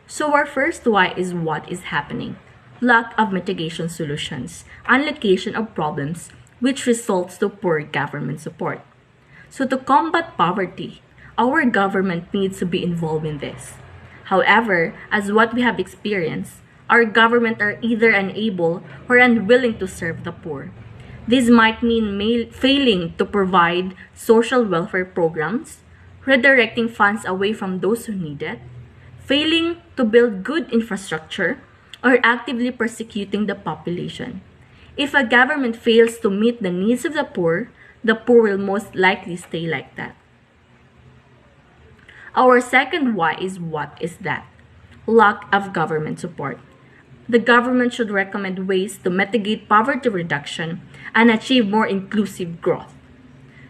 So our first why is what is happening. Lack of mitigation solutions, allocation of problems, which results to poor government support. So to combat poverty, our government needs to be involved in this. However, as what we have experienced, our government are either unable or unwilling to serve the poor. This might mean failing to provide social welfare programs, redirecting funds away from those who need it, failing to build good infrastructure, or actively persecuting the population. If a government fails to meet the needs of the poor will most likely stay like that. Our second why is what is that? Lack of government support. The government should recommend ways to mitigate poverty reduction and achieve more inclusive growth.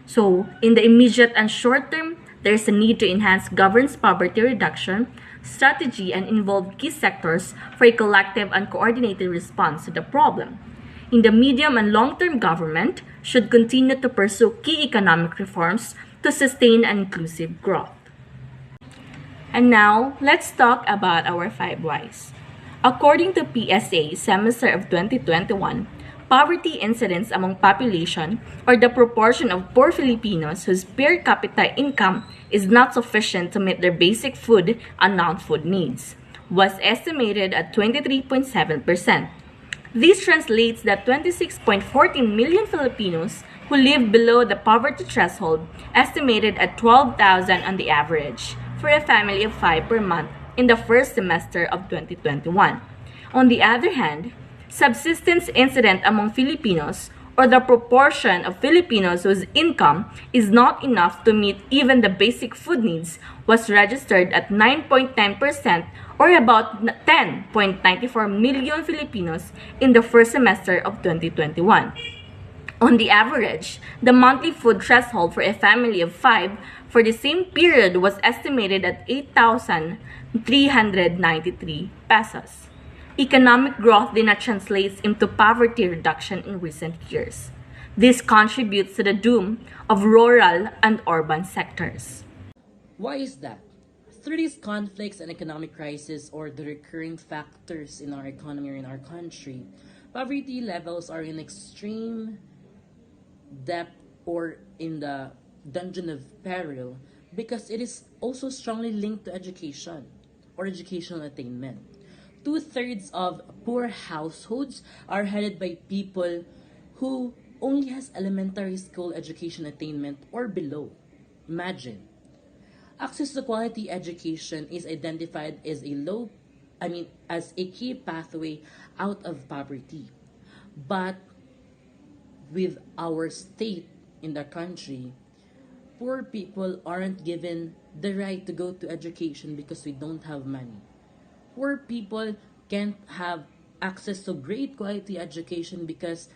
So, in the immediate and short term, there is a need to enhance government's poverty reduction strategy and involve key sectors for a collective and coordinated response to the problem. In the medium and long term, government should continue to pursue key economic reforms to sustain an inclusive growth. And now, let's talk about our 5 whys. According to PSA semester of 2021, poverty incidence among population, or the proportion of poor Filipinos whose per capita income is not sufficient to meet their basic food and non-food needs, was estimated at 23.7%. This translates that 26.14 million Filipinos who live below the poverty threshold, estimated at 12,000 on the average, for a family of 5 per month in the first semester of 2021. On the other hand, subsistence incident among Filipinos, or the proportion of Filipinos whose income is not enough to meet even the basic food needs, was registered at 9.9%, or about 10.94 million Filipinos in the first semester of 2021. On the average, the monthly food threshold for a family of 5 for the same period was estimated at 8,393 pesos. Economic growth did not translate into poverty reduction in recent years. This contributes to the doom of rural and urban sectors. Why is that? Through these conflicts and economic crisis, or the recurring factors in our economy or in our country, poverty levels are in extreme depth or in the dungeon of peril, because it is also strongly linked to education or educational attainment. Two-thirds of poor households are headed by people who only has elementary school education attainment or below. Imagine. Access to quality education is identified as as a key pathway out of poverty. But with our state in the country, poor people aren't given the right to go to education because we don't have money. Poor people can't have access to great quality education because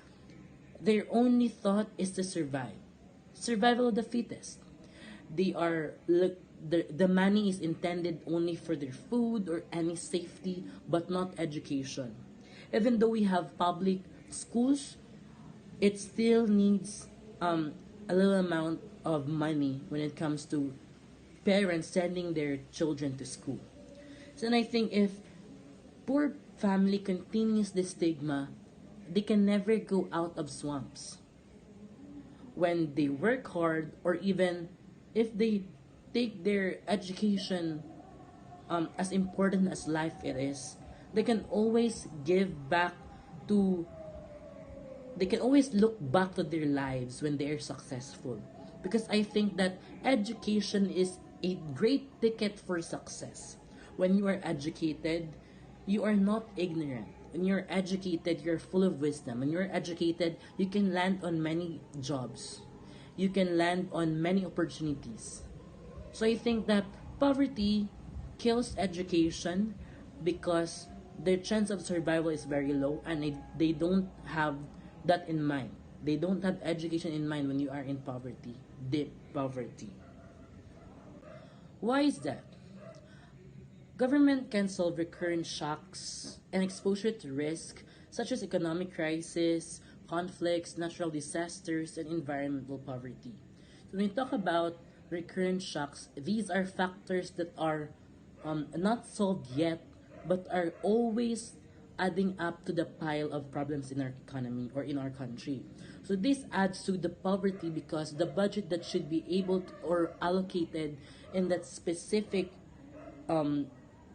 their only thought is to survive. Survival of the fittest. The money is intended only for their food or any safety, but not education. Even though we have public schools, it still needs a little amount of money when it comes to parents sending their children to school. So I think if poor family continues this stigma, they can never go out of swamps. When they work hard, or even if they take their education as important as life it is, they can always give back to they can always look back to their lives when they are successful. Because I think that education is a great ticket for success. When you are educated, you are not ignorant. When you're educated, you're full of wisdom. When you're educated, you can land on many jobs. You can land on many opportunities. So I think that poverty kills education because their chance of survival is very low, and they don't have that in mind. They don't have education in mind when you are in poverty, deep poverty. Why is that? Government can solve recurrent shocks and exposure to risk such as economic crisis, conflicts, natural disasters, and environmental poverty. So when we talk about recurrent shocks, these are factors that are not solved yet but are always adding up to the pile of problems in our economy or in our country. So this adds to the poverty because the budget that should be able to, or allocated in that specific um,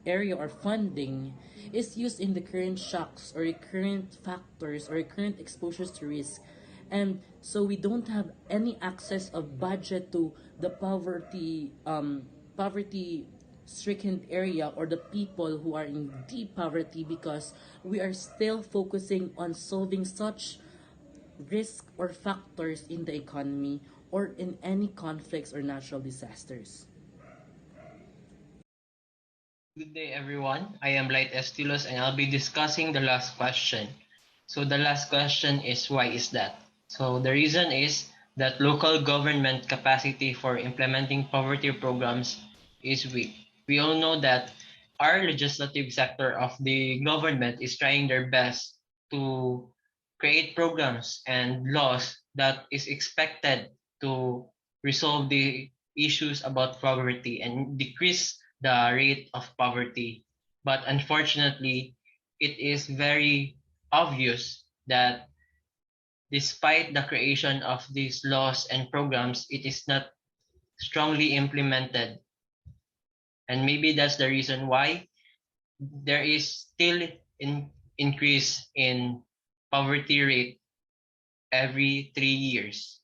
area or funding is used in the current shocks or current factors or current exposures to risk, and so we don't have any access of budget to the poverty stricken area or the people who are in deep poverty because we are still focusing on solving such risk or factors in the economy or in any conflicts or natural disasters. Good day, everyone. I am Light Estilos, and I'll be discussing the last question. So, the last question is why is that? So, the reason is that local government capacity for implementing poverty programs is weak. We all know that our legislative sector of the government is trying their best to create programs and laws that is expected to resolve the issues about poverty and decrease the rate of poverty. But unfortunately, it is very obvious that despite the creation of these laws and programs, it is not strongly implemented. And maybe that's the reason why there is still an increase in poverty rate every 3 years.